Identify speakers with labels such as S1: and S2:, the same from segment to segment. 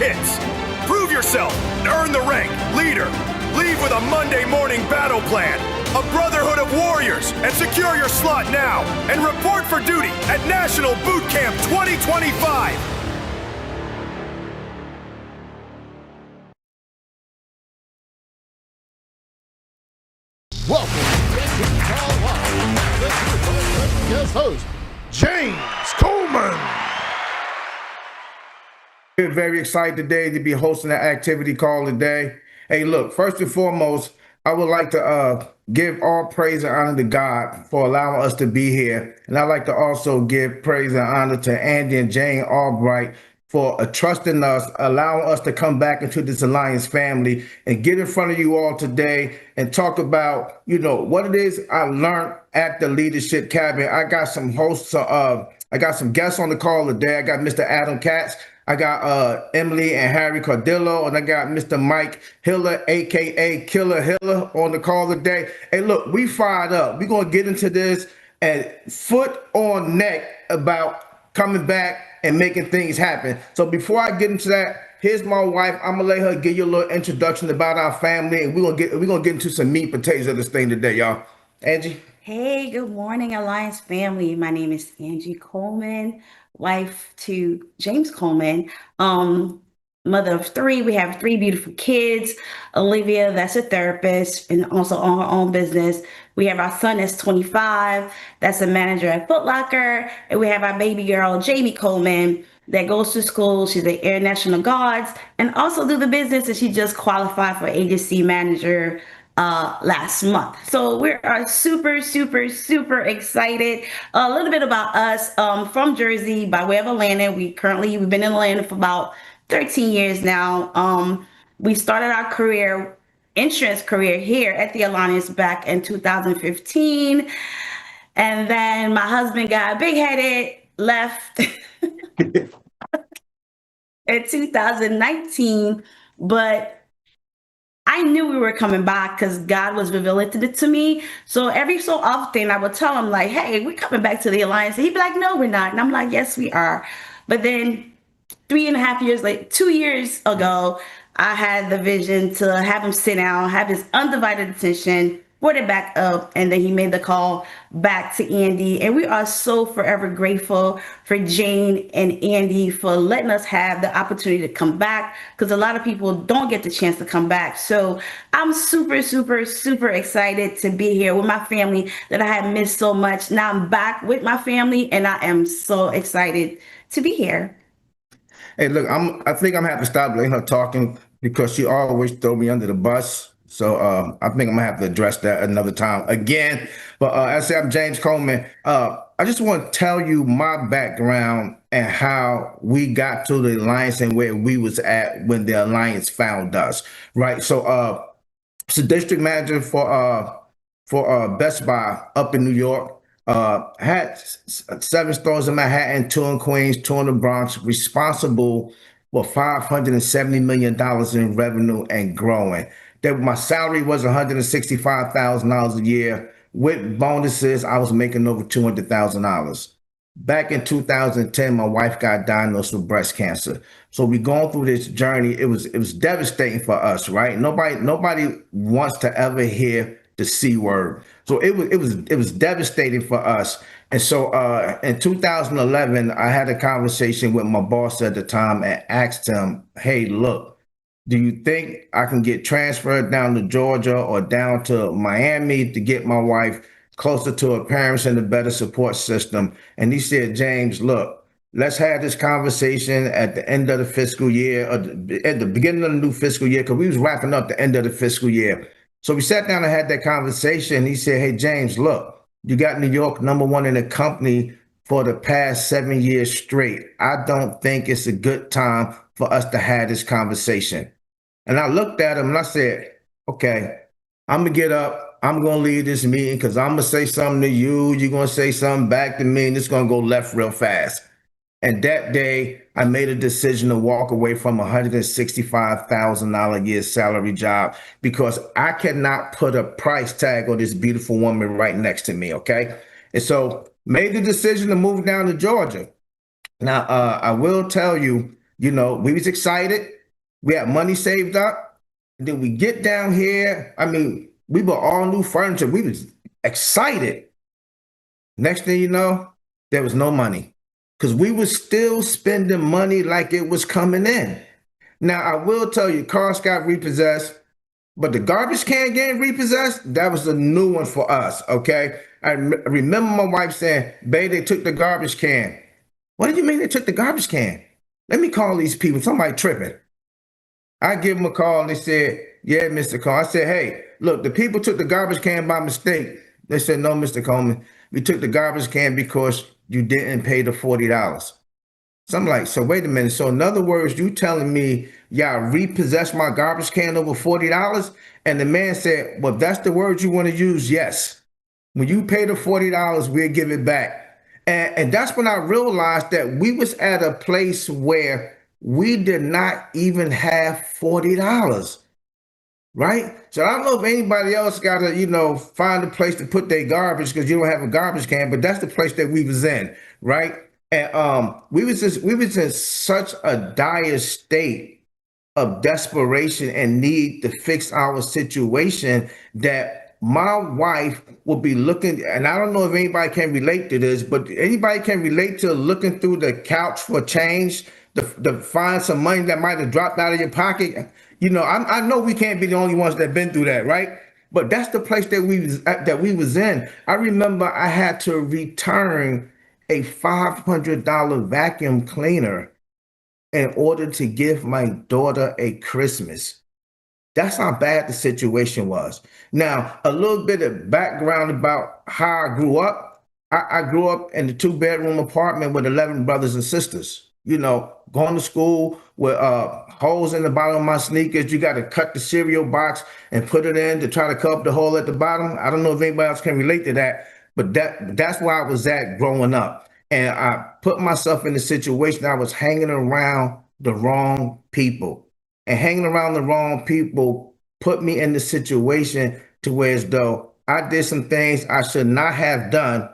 S1: hits. Prove yourself and earn the rank leader. Leave with a Monday morning battle plan, a brotherhood of warriors, and secure your slot now. And report for duty at National Boot Camp 2025.
S2: Welcome to Call Live. Let's hear from our special guest host, James Coleman.
S3: We're very excited today to be hosting that activity call today. Hey, look, first and foremost, I would like to give all praise and honor to God for allowing us to be here. And I'd like to also give praise and honor to Andy and Jane Albright for trusting us, allowing us to come back into this Alliance family and get in front of you all today and talk about, what it is I learned at the Leadership Cabin. I got some hosts, I got some guests on the call today. I got Mr. Adam Katz. I got Emily and Harry Cardillo, and I got Mr. Mike Hiller, a.k.a. Killer Hiller, on the call today. Hey, look, we fired up. We're going to get into this and foot on neck about coming back and making things happen. So before I get into that, here's my wife. I'm gonna let her give you a little introduction about our family, and we're gonna get into some meat and potatoes of this thing today, y'all. Angie.
S4: Hey, good morning, Alliance family. My name is Angie Coleman, wife to James Coleman, mother of three. We have three beautiful kids. Olivia, that's a therapist and also on her own business. We have our son that's 25, that's a manager at Foot Locker. And we have our baby girl, Jamie Coleman, that goes to school. She's an Air National Guards and also do the business, and she just qualified for agency manager last month. So we are super, super, super excited. A little bit about us, from Jersey by way of Atlanta. We've been in Atlanta for about 13 years now. We started our insurance career here at the Alliance back in 2015. And then my husband got big-headed, left in 2019, but I knew we were coming back because God was revealing it to me. So every so often I would tell him like, hey, we're coming back to the Alliance. And he'd be like, no, we're not. And I'm like, yes, we are. But then 3.5 years later, 2 years ago, I had the vision to have him sit down, have his undivided attention, brought it back up, and then he made the call back to Andy. And we are so forever grateful for Jane and Andy for letting us have the opportunity to come back, because a lot of people don't get the chance to come back. So I'm super, super, super excited to be here with my family that I had missed so much. Now I'm back with my family, and I am so excited to be here.
S3: Hey, look, I think I'm gonna have to stop letting her talking because she always throw me under the bus. So I think I'm gonna have to address that another time again. But as I said, I'm James Coleman. I just want to tell you my background and how we got to the Alliance and where we was at when the Alliance found us. Right. So it's a district manager for Best Buy up in New York. Had 7 stores in Manhattan, 2 in Queens, 2 in the Bronx, responsible for $570 million in revenue and growing. My salary was $165,000 a year. With bonuses, I was making over $200,000. Back in 2010, my wife got diagnosed with breast cancer. So we going through this journey. It was devastating for us, right? Nobody wants to ever hear the C word. So it was devastating for us. And so in 2011, I had a conversation with my boss at the time and asked him, hey, look, do you think I can get transferred down to Georgia or down to Miami to get my wife closer to her parents and a better support system? And he said, James, look, let's have this conversation at the end of the fiscal year, or at the beginning of the new fiscal year, because we was wrapping up the end of the fiscal year. So we sat down and had that conversation. He said, hey, James, look, you got New York #1 in the company for the past 7 years straight. I don't think it's a good time for us to have this conversation. And I looked at him and I said, okay, I'm going to get up. I'm going to leave this meeting because I'm going to say something to you. You're going to say something back to me, and it's going to go left real fast. And that day, I made a decision to walk away from a $165,000 a year salary job because I cannot put a price tag on this beautiful woman right next to me, okay? And so made the decision to move down to Georgia. Now, I will tell you We was excited. We had money saved up. And then we get down here. I mean, we bought all new furniture. We was excited. Next thing you know, there was no money because we was still spending money like it was coming in. Now, I will tell you, cars got repossessed, but the garbage can getting repossessed, that was a new one for us, okay? I remember my wife saying, babe, they took the garbage can. What do you mean they took the garbage can? Let me call these people. Somebody tripping. I give them a call and they said, yeah, Mr. Coleman. I said, hey, look, the people took the garbage can by mistake. They said, no, Mr. Coleman, we took the garbage can because you didn't pay the $40. So I'm like, so wait a minute. So in other words, you telling me y'all repossessed my garbage can over $40? And the man said, well, if that's the word you want to use, yes. When you pay the $40, we'll give it back. And that's when I realized that we was at a place where we did not even have $40, right? So I don't know if anybody else got to, find a place to put their garbage because you don't have a garbage can, but that's the place that we was in, right? And we was in such a dire state of desperation and need to fix our situation that my wife would be looking, and I don't know if anybody can relate to this, but anybody can relate to looking through the couch for change to find some money that might have dropped out of your pocket. I know we can't be the only ones that been through that, right? But that's the place that we was in. I remember I had to return a $500 vacuum cleaner in order to give my daughter a Christmas. That's how bad the situation was. Now, a little bit of background about how I grew up. I grew up in a 2-bedroom apartment with 11 brothers and sisters. Going to school with holes in the bottom of my sneakers. You got to cut the cereal box and put it in to try to cover the hole at the bottom. I don't know if anybody else can relate to that, but that's where I was at growing up. And I put myself in the situation I was hanging around the wrong people. And hanging around the wrong people put me in the situation to where as though I did some things I should not have done.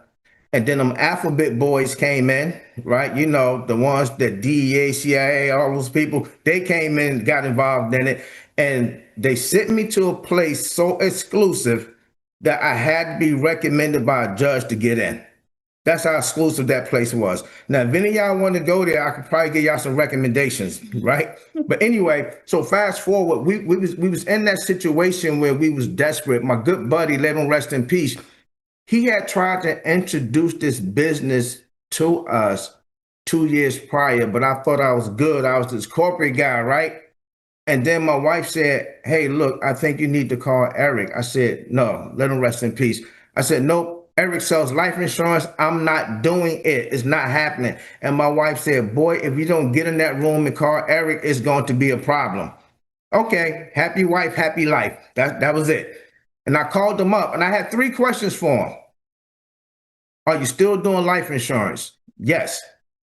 S3: And then them alphabet boys came in, right? The ones that DEA, CIA, all those people, they came in, got involved in it. And they sent me to a place so exclusive that I had to be recommended by a judge to get in. That's how exclusive that place was. Now, if any of y'all want to go there, I could probably give y'all some recommendations, right? But anyway, so fast forward, we was in that situation where we was desperate. My good buddy, let him rest in peace, he had tried to introduce this business to us 2 years prior, but I thought I was good. I was this corporate guy, right? And then my wife said, hey, look, I think you need to call Eric. I said, no, let him rest in peace. I said, nope. Eric sells life insurance. I'm not doing it. It's not happening. And my wife said, boy, if you don't get in that room and call Eric, it's going to be a problem. Okay, happy wife, happy life. That was it. And I called him up and I had 3 questions for him. Are you still doing life insurance? Yes.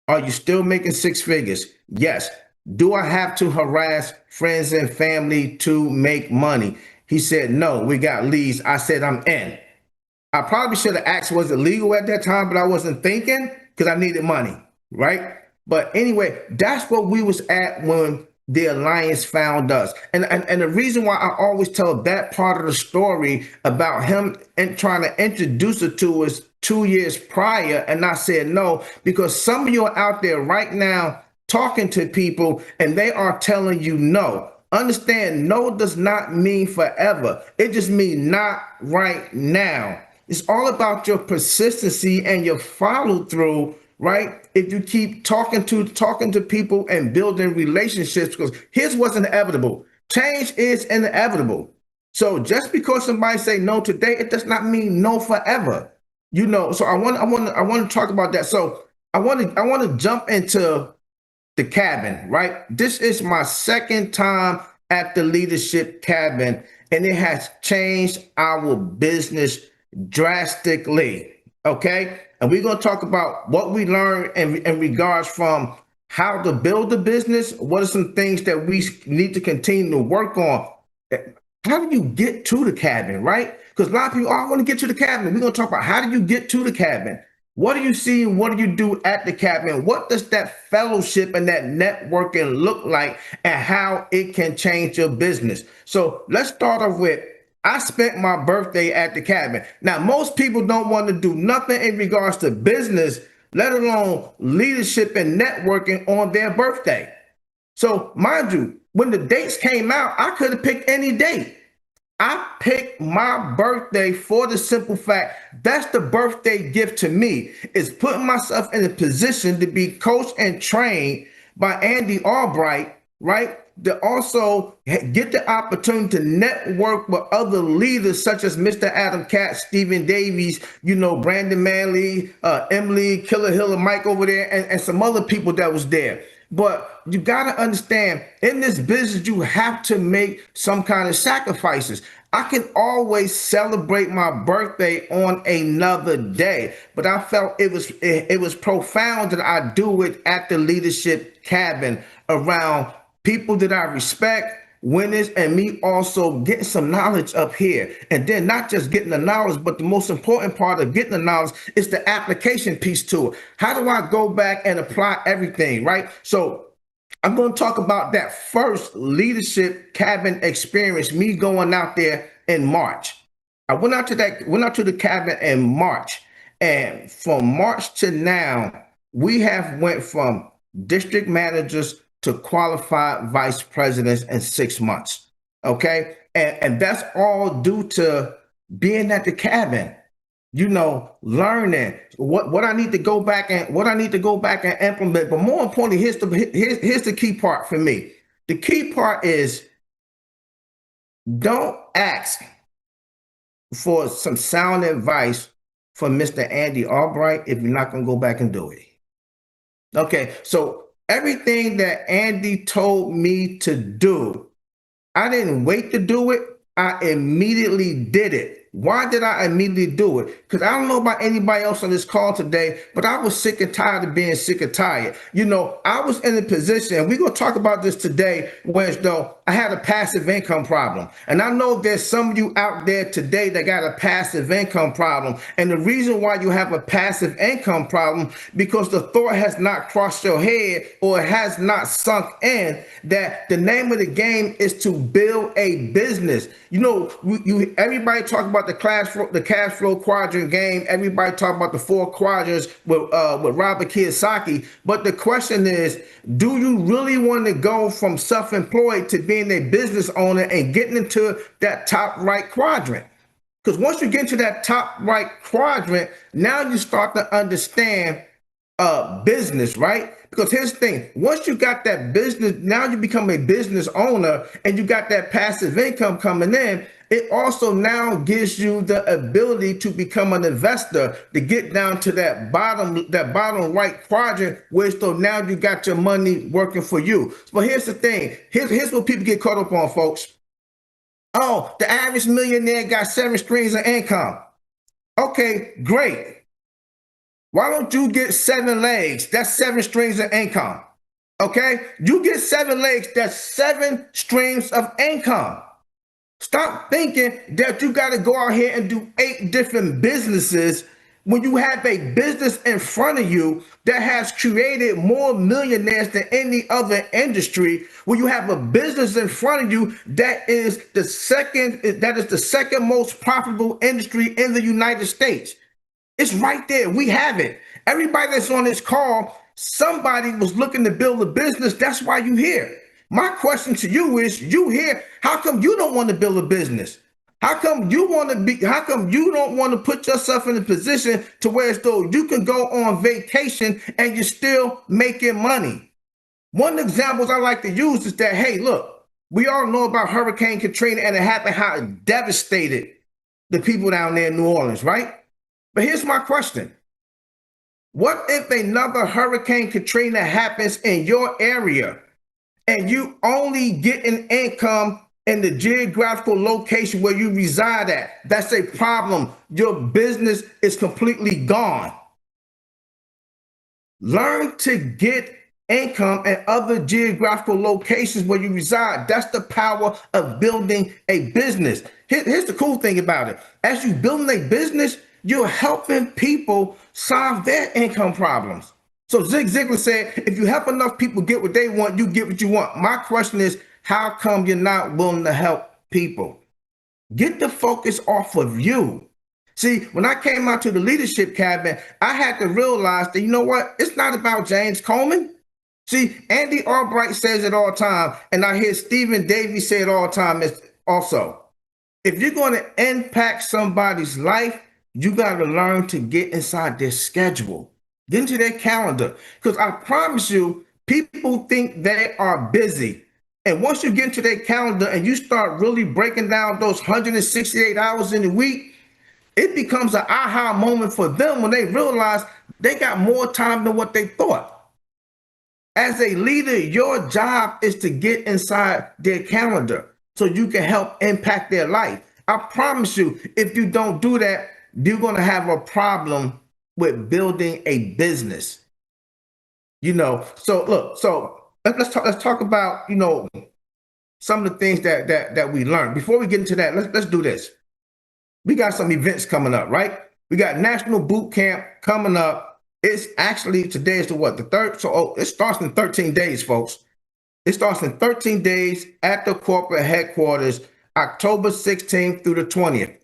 S3: Are you still making 6 figures? Yes. Do I have to harass friends and family to make money? He said, no, we got leads. I said, I'm in. I probably should have asked, was it legal at that time, but I wasn't thinking because I needed money, right? But anyway, that's what we was at when the Alliance found us. And the reason why I always tell that part of the story about him and trying to introduce it to us 2 years prior, and I said no, because some of you are out there right now talking to people and they are telling you no. Understand, no does not mean forever. It just means not right now. It's all about your persistency and your follow through, right? If you keep talking to people and building relationships, because here's what's inevitable. Change is inevitable. So just because somebody say no today, it does not mean no forever. So I want to talk about that. So I want to jump into the cabin, right? This is my second time at the leadership cabin, and it has changed our business drastically. Okay. And we're going to talk about what we learned in regards from how to build a business. What are some things that we need to continue to work on? How do you get to the cabin, right? Because a lot of people, I want to get to the cabin. We're going to talk about how do you get to the cabin? What do you see? What do you do at the cabin? What does that fellowship and that networking look like, and how it can change your business? So let's start off with, I spent my birthday at the cabin. Now, most people don't want to do nothing in regards to business, let alone leadership and networking on their birthday. So, mind you, when the dates came out, I could have picked any date. I picked my birthday for the simple fact that's the birthday gift to me, is putting myself in a position to be coached and trained by Andy Albright, right? To also get the opportunity to network with other leaders such as Mr. Adam Katz, Stephen Davies, Brandon Manley, Emily, Killer Hill, and Mike over there, and some other people that was there. But you got to understand, in this business, you have to make some kind of sacrifices. I can always celebrate my birthday on another day, but I felt it was profound that I do it at the leadership cabin around people that I respect, winners, and me also getting some knowledge up here. And then not just getting the knowledge, but the most important part of getting the knowledge is the application piece to it. How do I go back and apply everything, right? So I'm going to talk about that first leadership cabin experience, me going out there in March. I went out to the cabin in March. And from March to now, we have went from district managers to qualified vice presidents in 6 months. Okay. And that's all due to being at the cabin, learning what I need to go back and implement. But more importantly, here's the key part for me. The key part is, don't ask for some sound advice from Mr. Andy Albright if you're not going to go back and do it. Okay, so everything that Andy told me to do, I didn't wait to do it. I immediately did it. Why did I immediately do it? Because I don't know about anybody else on this call today, but I was sick and tired of being sick and tired. I was in a position, and we're going to talk about this today, where though I had a passive income problem. And I know there's some of you out there today that got a passive income problem. And the reason why you have a passive income problem, because the thought has not crossed your head, or it has not sunk in, that the name of the game is to build a business. Everybody talk about the cash flow quadrant game. Everybody talk about the 4 quadrants with Robert Kiyosaki. But the question is, do you really want to go from self-employed to being a business owner and getting into that top right quadrant? Because once you get into that top right quadrant, now you start to understand business, right? Because here's the thing, once you got that business, now you become a business owner and you got that passive income coming in. It also now gives you the ability to become an investor, to get down to that bottom right quadrant, where so now you got your money working for you. But here's the thing, here's what people get caught up on, folks. Oh, the average millionaire got 7 streams of income. Okay, great. Why don't you get 7 legs? That's 7 streams of income. Okay? You get 7 legs, that's 7 streams of income. Stop thinking that you got to go out here and do 8 different businesses when you have a business in front of you that has created more millionaires than any other industry. When you have a business in front of you that is the second most profitable industry in the United States. It's right there. We have it. Everybody that's on this call, somebody was looking to build a business. That's why you're here. My question to you is, you here, how come you don't want to build a business? How come you don't want to put yourself in a position to where as though you can go on vacation and you're still making money? One of the examples I like to use is that, hey, look, we all know about Hurricane Katrina and it happened, how it devastated the people down there in New Orleans, right? But here's my question. What if another Hurricane Katrina happens in your area and you only get an income in the geographical location where you reside at? That's a problem. Your business is completely gone. Learn to get income in other geographical locations where you reside. That's the power of building a business. Here's the cool thing about it. As you building a business, you're helping people solve their income problems. So Zig Ziglar said, if you help enough people get what they want, you get what you want. My question is, how come you're not willing to help people? Get the focus off of you. See, when I came out to the leadership cabinet, I had to realize that, you know what? It's not about James Coleman. See, Andy Albright says it all the time, and I hear Stephen Davies say it all the time also. If you're going to impact somebody's life, you got to learn to get inside their schedule, get into their calendar. Because I promise you, people think they are busy. And once you get into their calendar and you start really breaking down those 168 hours in a week, it becomes an aha moment for them when they realize they got more time than what they thought. As a leader, your job is to get inside their calendar so you can help impact their life. I promise you, if you don't do that, you're going to have a problem with building a business. So look, let's talk about, some of the things that we learned. Before we get into that, let's do this. We got some events coming up, right? We got National Boot Camp coming up. It's actually, today is the third. So it starts in 13 days, folks. It starts in 13 days at the corporate headquarters, October 16th through the 20th.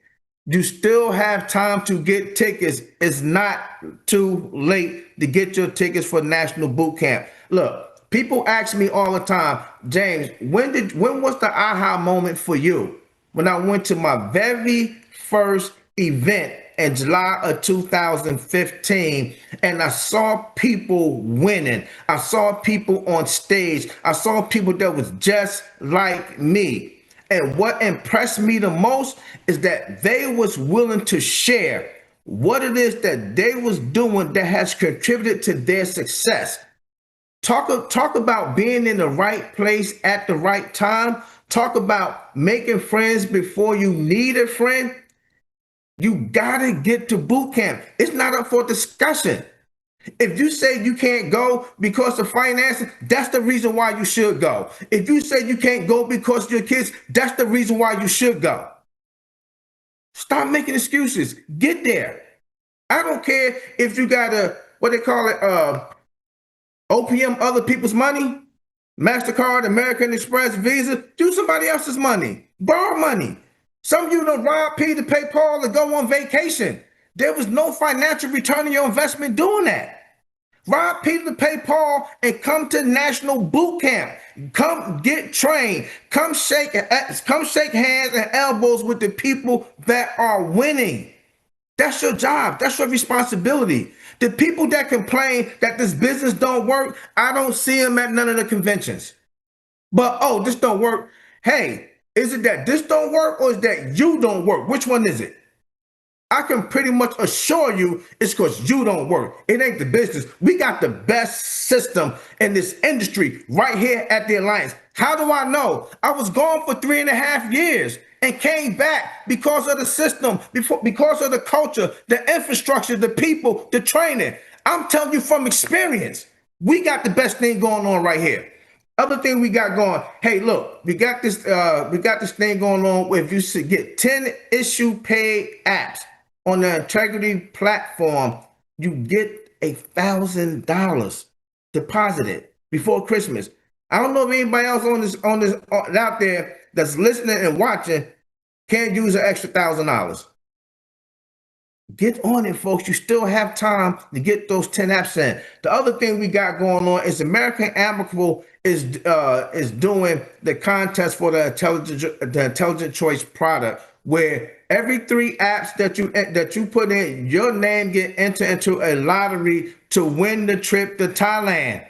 S3: You still have time to get tickets. It's not too late to get your tickets for National Boot Camp. Look, people ask me all the time, James, when was the aha moment for you? When I went to my very first event in July of 2015, and I saw people winning. I saw people on stage. I saw people that was just like me. And what impressed me the most is that they was willing to share what it is that they was doing that has contributed to their success. Talk about being in the right place at the right time. Talk about making friends before you need a friend. You gotta get to boot camp. It's not up for discussion. If you say you can't go because of finances, that's the reason why you should go. If you say you can't go because of your kids, that's the reason why you should go. Stop making excuses. Get there. I don't care if you got what they call it, OPM, other people's money, MasterCard, American Express, Visa, do somebody else's money. Borrow money. Some of you don't rob Peter to pay Paul to go on vacation. There was no financial return on your investment doing that. Rob Peter to pay Paul and come to National Boot Camp. Come get trained. Come shake hands and elbows with the people that are winning. That's your job. That's your responsibility. The people that complain that this business don't work, I don't see them at none of the conventions. But, this don't work. Hey, is it that this don't work or is that you don't work? Which one is it? I can pretty much assure you it's because you don't work. It ain't the business. We got the best system in this industry right here at the Alliance. How do I know? I was gone for 3.5 years and came back because of the system, because of the culture, the infrastructure, the people, the training. I'm telling you from experience, we got the best thing going on right here. Other thing we got going, hey, look, we got this thing going on where if you get 10 issue paid apps on the Integrity platform, you get $1,000 deposited before Christmas. I don't know if anybody else on this out there that's listening and watching can't use an extra $1,000. Get on it, folks. You still have time to get those 10 apps in. The other thing we got going on is American Amicable is doing the contest for the Intelligent Choice product, where every 3 apps that you put in, your name get entered into a lottery to win the trip to Thailand.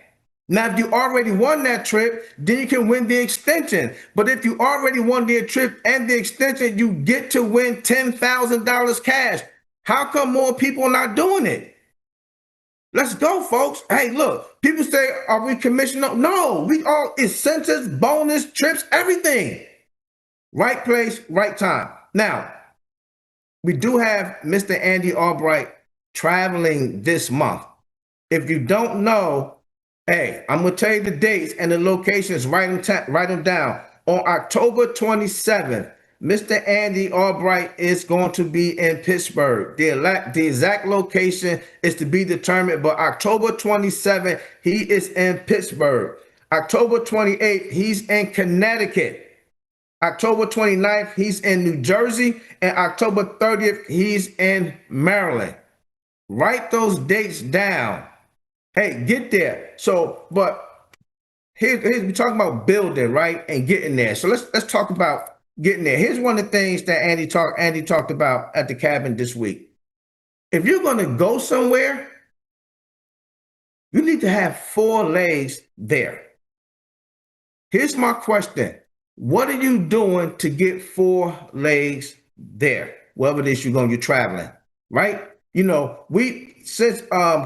S3: Now, if you already won that trip, then you can win the extension. But if you already won the trip and the extension, you get to win $10,000 cash. How come more people are not doing it? Let's go, folks. Hey, look, people say, are we commissioned? No, we all incentives, bonus, trips, everything. Right place, right time. Now, we do have Mr. Andy Albright traveling this month. If you don't know, hey, I'm going to tell you the dates and the locations. Write them down. On October 27th, Mr. Andy Albright is going to be in Pittsburgh. The exact location is to be determined, but October 27th, he is in Pittsburgh. October 28th, he's in Connecticut. October 29th, he's in New Jersey. And October 30th, he's in Maryland. Write those dates down. Hey, get there. So, but here's we're talking about building, right? And getting there. So let's talk about getting there. Here's one of the things that Andy talked about at the cabin this week. If you're going to go somewhere, you need to have 4 legs there. Here's my question. What are you doing to get 4 legs there? Wherever it is you're traveling, right? You know, since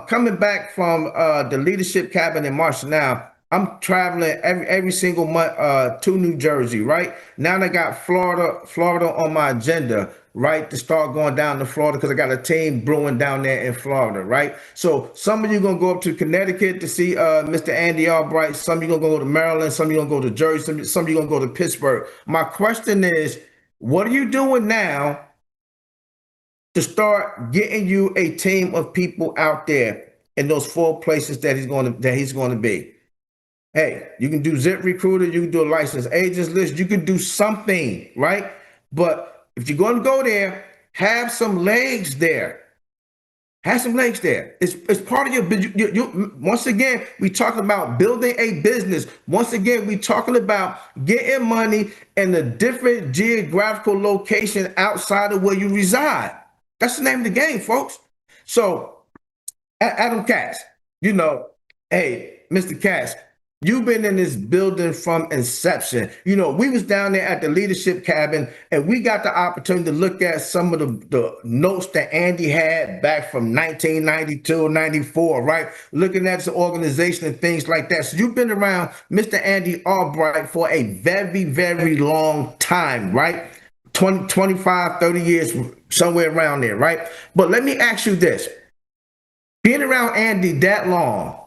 S3: coming back from the leadership cabin in March now, I'm traveling every single month to New Jersey, right? Now I got Florida on my agenda, right? To start going down to Florida because I got a team brewing down there in Florida, right? So some of you gonna go up to Connecticut to see Mr. Andy Albright. Some of you gonna go to Maryland. Some of you gonna go to Jersey. Some of you gonna go to Pittsburgh. My question is, what are you doing now to start getting you a team of people out there in those 4 places that he's going to be? Hey, you can do Zip Recruiter, you can do a licensed agents list, you can do something, right? But if you're going to go there, have some legs there. Have some legs there. It's part of your business. Once again, we talking about building a business. Once again, we talking about getting money in a different geographical location outside of where you reside. That's the name of the game, folks. So, Adam Katz, hey, Mr. Katz, you've been in this building from inception. We was down there at the leadership cabin, and we got the opportunity to look at some of the notes that Andy had back from 1992, 94, right? Looking at the organization and things like that. So you've been around Mr. Andy Albright for a very, very long time, right? 20, 25, 30 years, somewhere around there, right? But let me ask you this. Being around Andy that long,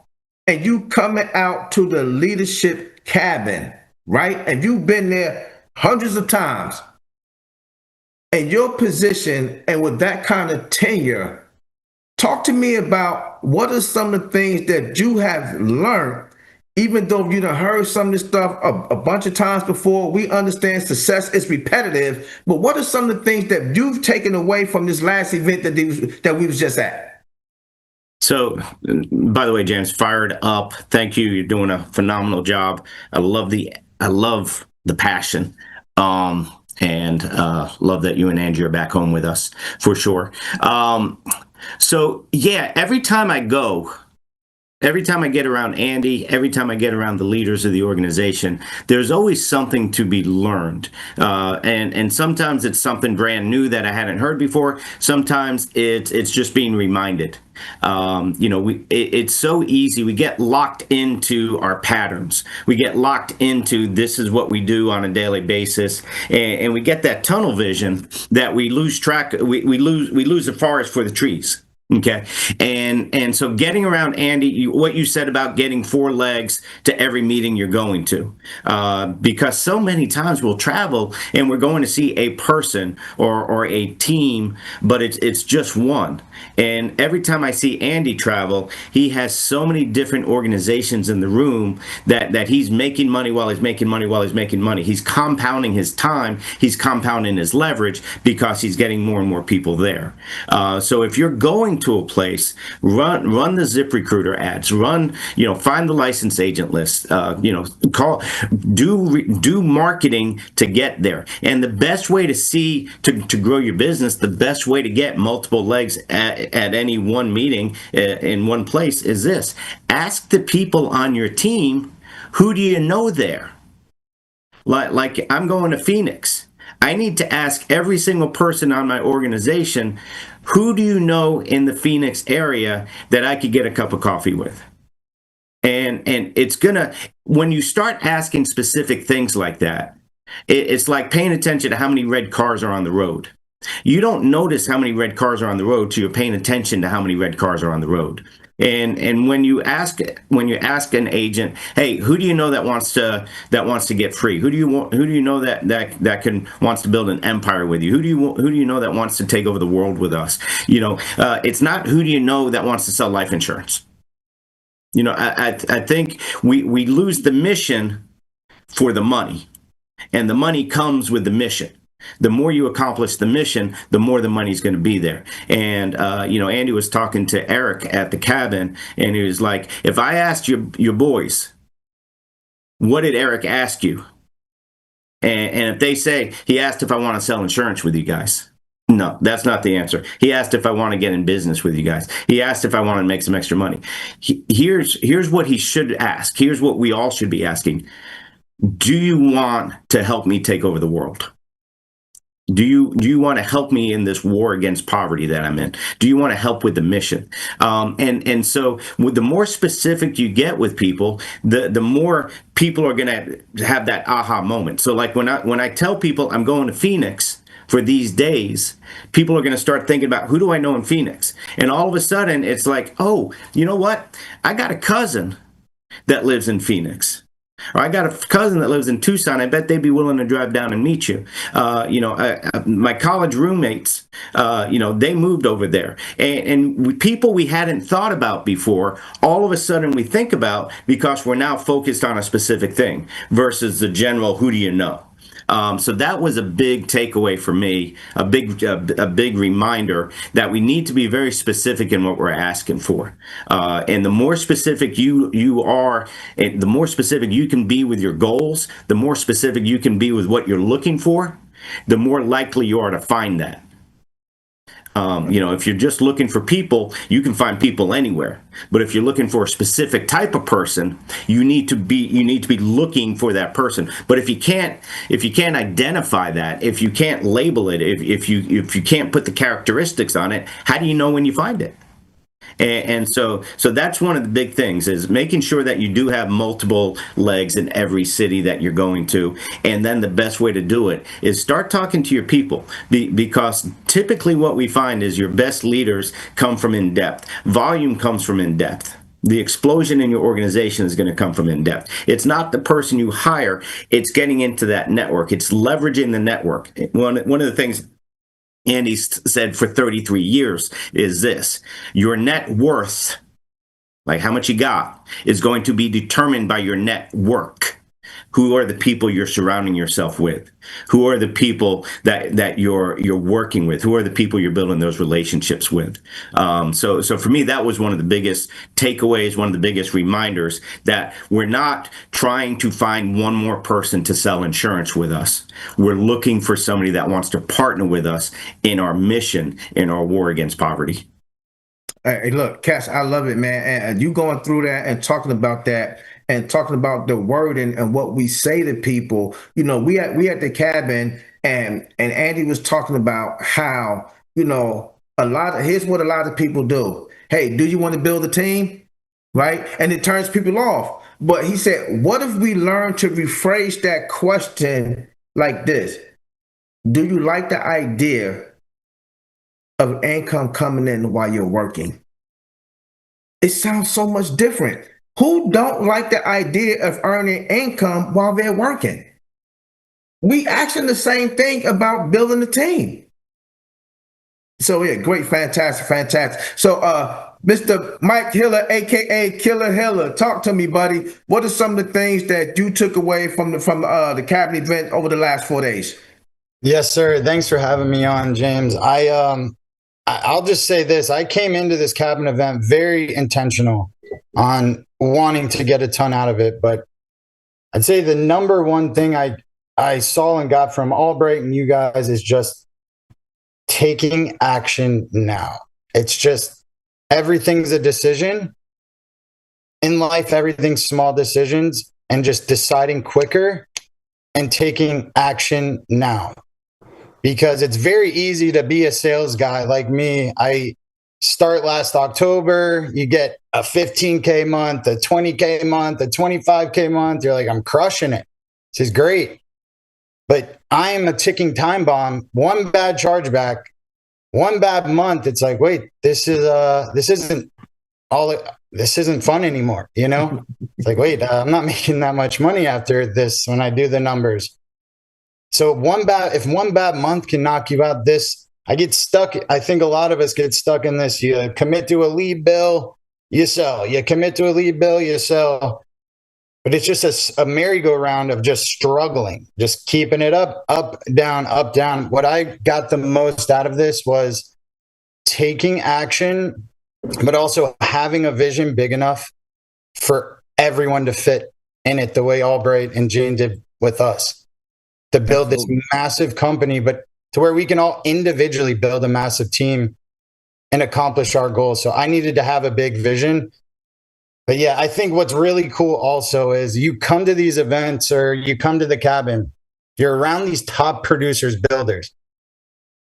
S3: and you coming out to the leadership cabin, right? And you've been there hundreds of times. In your position and with that kind of tenure, talk to me about what are some of the things that you have learned, even though you done heard some of this stuff a bunch of times before. We understand success is repetitive, but what are some of the things that you've taken away from this last event that we was just at?
S5: So, by the way, James, fired up. Thank you. You're doing a phenomenal job. I love the passion, and love that you and Angie are back home with us for sure. So yeah, every time I get around Andy, every time I get around the leaders of the organization, there's always something to be learned. And sometimes it's something brand new that I hadn't heard before. Sometimes it's just being reminded. It's so easy. We get locked into our patterns. We get locked into this is what we do on a daily basis, and we get that tunnel vision that we lose track. We lose the forest for the trees. Okay. And so getting around Andy, what you said about getting 4 legs to every meeting you're going to, because so many times we'll travel and we're going to see a person or a team, but it's just one. And every time I see Andy travel, he has so many different organizations in the room that he's making money while he's making money while he's making money. He's compounding his time. He's compounding his leverage because he's getting more and more people there. So if you're going to a place, run the ZipRecruiter ads, find the licensed agent list, do marketing to get there. And the best way to grow your business, the best way to get multiple legs at any one meeting in one place is this. Ask the people on your team, who do you know there? Like I'm going to Phoenix. I need to ask every single person on my organization, who do you know in the Phoenix area that I could get a cup of coffee with? And it's when you start asking specific things like that, it's like paying attention to how many red cars are on the road. You don't notice how many red cars are on the road till you're paying attention to how many red cars are on the road. And when you ask an agent, hey, who do you know that wants to get free? Who do you know that wants to build an empire with you? Who do you know that wants to take over the world with us? It's not who do you know that wants to sell life insurance. I think we lose the mission for the money, and the money comes with the mission. The more you accomplish the mission, the more the money's going to be there. And Andy was talking to Eric at the cabin, and he was like, if I asked your boys, what did Eric ask you? And if they say he asked if I want to sell insurance with you guys, no, that's not the answer. He asked if I want to get in business with you guys. He asked if I want to make some extra money. Here's what he should ask. Here's what we all should be asking. Do you want to help me take over the world? Do you want to help me in this war against poverty that I'm in? Do you want to help with the mission? And so the more specific you get with people, the more people are going to have that aha moment. So like when I tell people I'm going to Phoenix for these days, people are going to start thinking about, who do I know in Phoenix? And all of a sudden it's like, oh, you know what? I got a cousin that lives in Phoenix. Or I got a cousin that lives in Tucson. I bet they'd be willing to drive down and meet you. My college roommates, they moved over there. And people we hadn't thought about before, all of a sudden we think about, because we're now focused on a specific thing versus the general, who do you know? So that was a big takeaway for me, a big reminder that we need to be very specific in what we're asking for. And the more specific you are, and the more specific you can be with your goals, the more specific you can be with what you're looking for, the more likely you are to find that. If you're just looking for people, you can find people anywhere. But if you're looking for a specific type of person, you need to be looking for that person. But if you can't identify that, if you can't label it, if you can't put the characteristics on it, how do you know when you find it? And so that's one of the big things, is making sure that you do have multiple legs in every city that you're going to. And then the best way to do it is start talking to your people, because typically what we find is your best leaders come from in-depth. Volume comes from in-depth. The explosion in your organization is going to come from in-depth. It's not the person you hire, it's getting into that network. It's leveraging the network. One of the things Andy said for 33 years is this: your net worth, like how much you got, is going to be determined by your network. Who are the people you're surrounding yourself with? Who are the people that you're working with? Who are the people you're building those relationships with? So for me, that was one of the biggest takeaways, one of the biggest reminders that we're not trying to find one more person to sell insurance with us. We're looking for somebody that wants to partner with us in our mission, in our war against poverty.
S3: Hey, look, Cass, I love it, man. And you going through that and talking about that, and talking about the word and what we say to people. We at the cabin, and Andy was talking about how, here's what a lot of people do. Hey, do you want to build a team? Right? And it turns people off. But he said, what if we learn to rephrase that question like this? Do you like the idea of income coming in while you're working? It sounds so much different. Who don't like the idea of earning income while they're working? We asking the same thing about building a team. So yeah, great, fantastic. So Mr. Mike Hiller, aka Killer Hiller, talk to me, buddy. What are some of the things that you took away from the cabin event over the last 4 days?
S6: Yes, sir. Thanks for having me on, James. I'll just say this. I came into this cabin event very intentional on wanting to get a ton out of it. But I'd say the number one thing I saw and got from Albright and you guys is just taking action now. It's just, everything's a decision in life. Everything's small decisions, and just deciding quicker and taking action now. Because it's very easy to be a sales guy like me. I start last October, you get a 15K month, a 20K month, a 25K month. You're like, I'm crushing it. This is great. But I'm a ticking time bomb. One bad chargeback, one bad month. It's like, wait, this isn't this isn't fun anymore. It's like, wait, I'm not making that much money after this when I do the numbers. So if one bad month can knock you out, I get stuck. I think a lot of us get stuck in this. You commit to a lead bill, you sell. You commit to a lead bill, you sell. But it's just a merry-go-round of just struggling, just keeping it up, down, up, down. What I got the most out of this was taking action, but also having a vision big enough for everyone to fit in it the way Albright and Jane did with us, to build this massive company, but to where we can all individually build a massive team and accomplish our goals. So I needed to have a big vision. But yeah, I think what's really cool also is you come to these events or you come to the cabin, you're around these top producers, builders.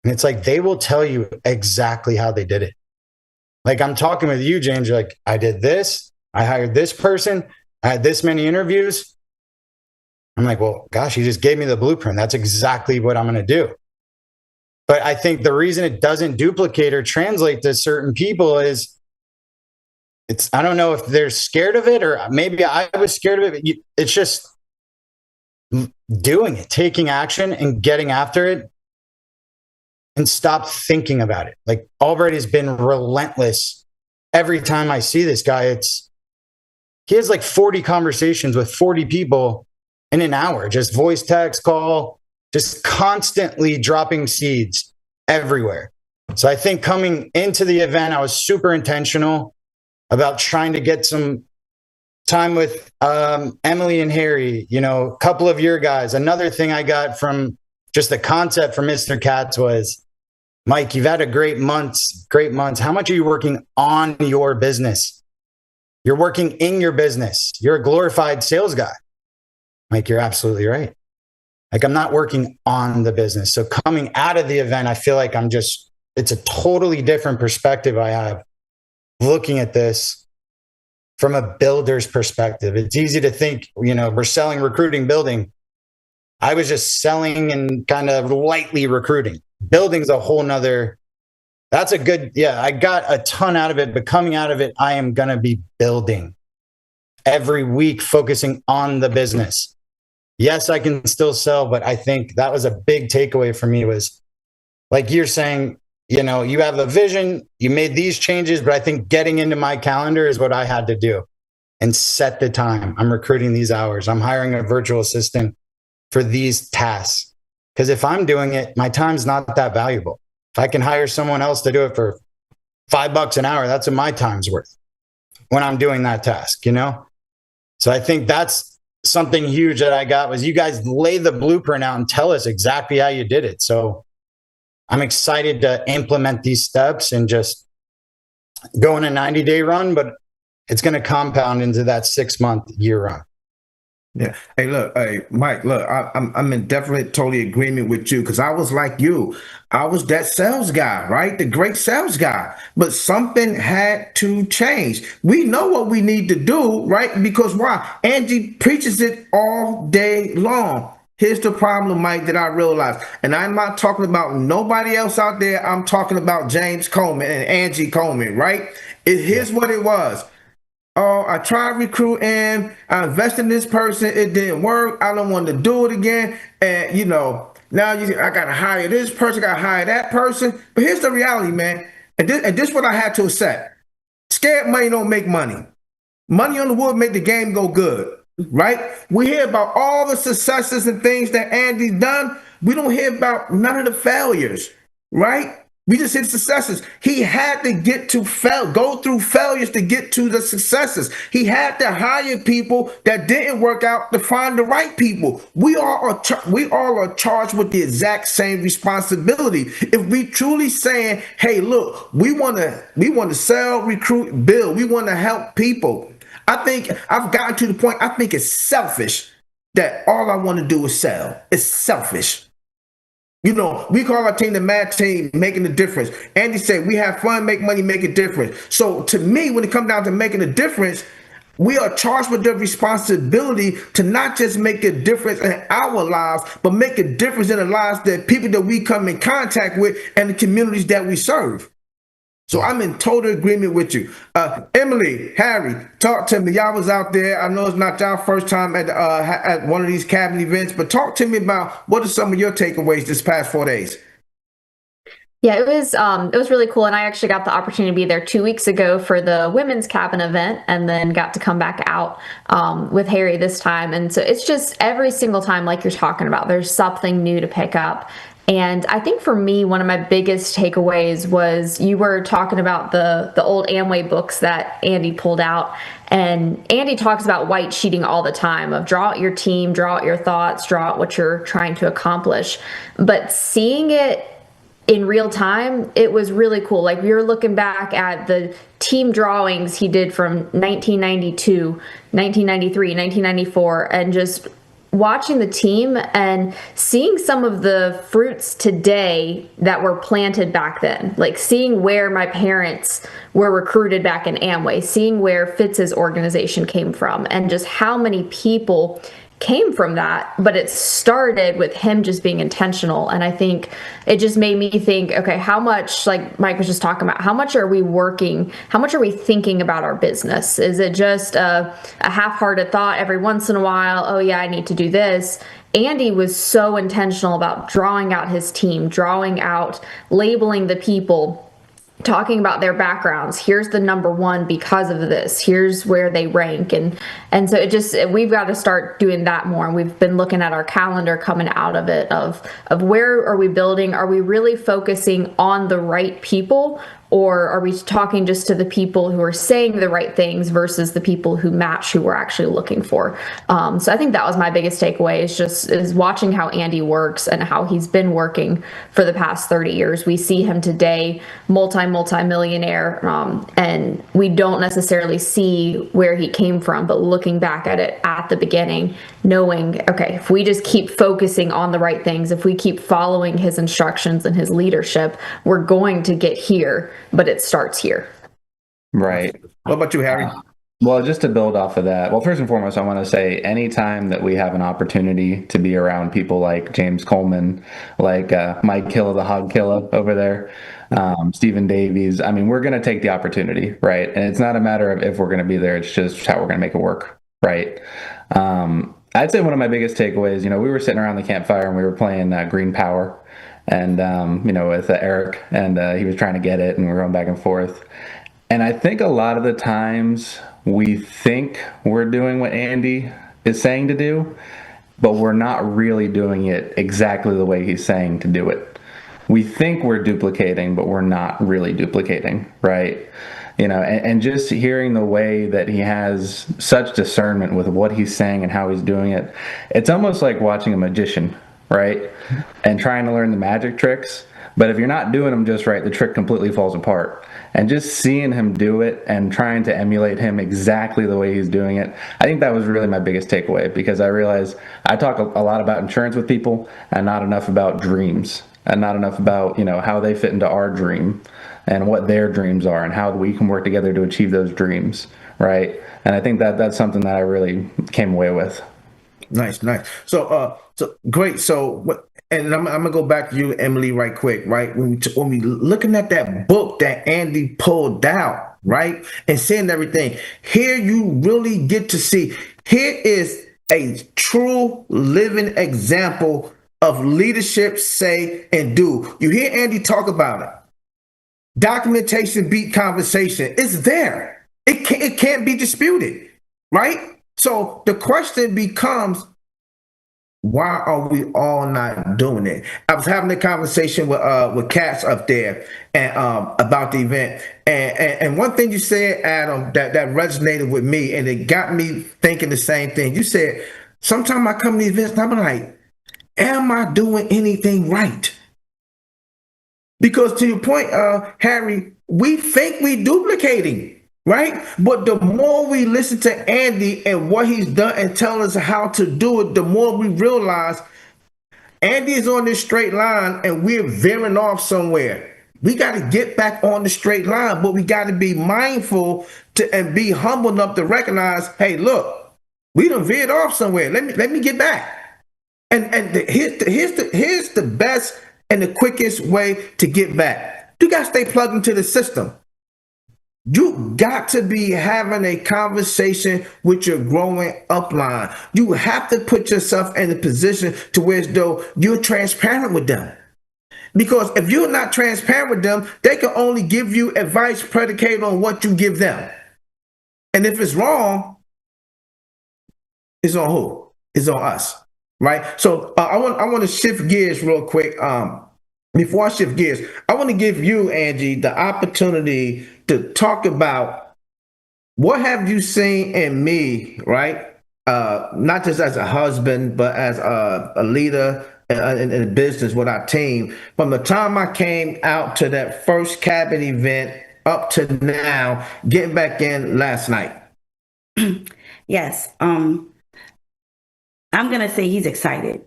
S6: And it's like, they will tell you exactly how they did it. Like I'm talking with you, James, you're like, I did this. I hired this person. I had this many interviews. I'm like, well, gosh, you just gave me the blueprint. That's exactly what I'm going to do. But I think the reason it doesn't duplicate or translate to certain people is I don't know if they're scared of it, or maybe I was scared of it. It's just doing it, taking action and getting after it, and stop thinking about it. Like Albright has been relentless. Every time I see this guy, he has like 40 conversations with 40 people in an hour, just voice, text, call, just constantly dropping seeds everywhere. So I think coming into the event, I was super intentional about trying to get some time with Emily and Harry, a couple of your guys. Another thing I got from just the concept from Mr. Katz was, Mike, you've had a great months. How much are you working on your business? You're working in your business. You're a glorified sales guy. Mike, you're absolutely right. Like I'm not working on the business. So coming out of the event, I feel like it's a totally different perspective I have looking at this from a builder's perspective. It's easy to think, we're selling, recruiting, building. I was just selling and kind of lightly recruiting. Building's a whole nother, I got a ton out of it, but coming out of it, I am going to be building every week, focusing on the business. Yes, I can still sell, but I think that was a big takeaway for me was, like you're saying, you have a vision, you made these changes, but I think getting into my calendar is what I had to do and set the time. I'm recruiting these hours. I'm hiring a virtual assistant for these tasks. Because if I'm doing it, my time's not that valuable. If I can hire someone else to do it for $5 an hour, that's what my time's worth when I'm doing that task, So I think that's something huge that I got was you guys lay the blueprint out and tell us exactly how you did it. So I'm excited to implement these steps and just go on a 90-day run, but it's going to compound into that 6-month year run.
S3: Yeah. Hey, Mike, look, I'm in definite totally agreement with you because I was like you. I was that sales guy, right? The great sales guy. But something had to change. We know what we need to do, right? Because why? Angie preaches it all day long. Here's the problem, Mike, that I realized. And I'm not talking about nobody else out there. I'm talking about James Coleman and Angie Coleman, right? Here's what it was. Oh, I tried recruiting. I invested in this person. It didn't work. I don't want to do it again. And, now I got to hire this person. I got to hire that person. But here's the reality, man. And this is what I had to accept. Scared money don't make money. Money on the wood make the game go good, right? We hear about all the successes and things that Andy's done. We don't hear about none of the failures, right? We just hit successes. He had to go through failures to get to the successes. He had to hire people that didn't work out to find the right people. We all are charged with the exact same responsibility. If we truly saying, hey, look, we want to sell, recruit, build. We want to help people. I think I've gotten to the point, I think it's selfish that all I want to do is sell. It's selfish. We call our team the Mad Team, making a difference. Andy said, we have fun, make money, make a difference. So to me, when it comes down to making a difference, we are charged with the responsibility to not just make a difference in our lives, but make a difference in the lives that people that we come in contact with and the communities that we serve. So I'm in total agreement with you. Emily, Harry, talk to me. Y'all was out there. I know it's not y'all first time at one of these cabin events, but talk to me about what are some of your takeaways this past 4 days?
S7: Yeah, it was really cool, and I actually got the opportunity to be there 2 weeks ago for the women's cabin event, and then got to come back out with Harry this time. And so it's just every single time, like you're talking about, there's something new to pick up. And I think for me, one of my biggest takeaways was you were talking about the old Amway books that Andy pulled out. And Andy talks about white sheeting all the time of draw out your team, draw out your thoughts, draw out what you're trying to accomplish. But seeing it in real time, it was really cool. Like we were looking back at the team drawings he did from 1992, 1993, 1994, and just watching the team and seeing some of the fruits today that were planted back then, like seeing where my parents were recruited back in Amway, seeing where Fitz's organization came from, and just how many people came from that. But it started with him just being intentional. And I think it just made me think, okay, how much, like Mike was just talking about, how much are we working? How much are we thinking about our business? Is it just a half-hearted thought every once in a while? Oh yeah, I need to do this. Andy was so intentional about drawing out his team, drawing out, labeling the people, talking about their backgrounds. Here's the number one because of this. Here's where they rank. And so it just, we've got to start doing that more. And we've been looking at our calendar coming out of it of where are we building? Are we really focusing on the right people? Or are we talking just to the people who are saying the right things versus the people who match who we're actually looking for? So I think that was my biggest takeaway is watching how Andy works and how he's been working for the past 30 years. We see him today, multi-millionaire, and we don't necessarily see where he came from, but looking back at it at the beginning, knowing, okay, if we just keep focusing on the right things, if we keep following his instructions and his leadership, we're going to get here. But it starts here.
S8: Right.
S3: What about you, Harry?
S8: Well, just to build off of that, well, first and foremost, I want to say anytime that we have an opportunity to be around people like James Coleman, like Mike Killa, the Hog Killa over there, Stephen Davies, I mean, we're going to take the opportunity, right? And it's not a matter of if we're going to be there, it's just how we're going to make it work, right? I'd say one of my biggest takeaways, we were sitting around the campfire and we were playing Green Power. And, with Eric, and he was trying to get it, and we were going back and forth. And I think a lot of the times we think we're doing what Andy is saying to do, but we're not really doing it exactly the way he's saying to do it. We think we're duplicating, but we're not really duplicating, right? And just hearing the way that he has such discernment with what he's saying and how he's doing it, it's almost like watching a magician, right? And trying to learn the magic tricks. But if you're not doing them just right, the trick completely falls apart. And just seeing him do it and trying to emulate him exactly the way he's doing it, I think that was really my biggest takeaway, because I realized I talk a lot about insurance with people and not enough about dreams and not enough about, how they fit into our dream and what their dreams are and how we can work together to achieve those dreams, right? And I think that that's something that I really came away with.
S3: Nice. So great. So what? And I'm gonna go back to you, Emily, right quick. Right when we looking at that book that Andy pulled out, right, and seeing everything here, you really get to see. Here is a true living example of leadership, say and do. You hear Andy talk about it. Documentation beat conversation. It's there. It can't be disputed, right? So the question becomes, why are we all not doing it? I was having a conversation with Katz up there and about the event, and one thing you said, Adam, that resonated with me, and it got me thinking the same thing. You said, sometimes I come to these events and I'm like, am I doing anything right? Because to your point, Harry, we think we duplicating. Right? But the more we listen to Andy and what he's done and tell us how to do it, the more we realize Andy is on this straight line and we're veering off somewhere. We got to get back on the straight line, but we got to be mindful and be humble enough to recognize, hey, look, we done veered off somewhere. Let me get back. And here's the best and the quickest way to get back. You got to stay plugged into the system. You got to be having a conversation with your growing upline. You have to put yourself in a position to where as though you're transparent with them. Because if you're not transparent with them, they can only give you advice predicated on what you give them. And if it's wrong, it's on who? It's on us, right? So I want to shift gears real quick. Before I shift gears, I want to give you, Angie, the opportunity to talk about what have you seen in me, right? Not just as a husband, but as a leader in a business with our team. From the time I came out to that first cabin event up to now, getting back in last night.
S4: Yes. I'm going to say he's excited.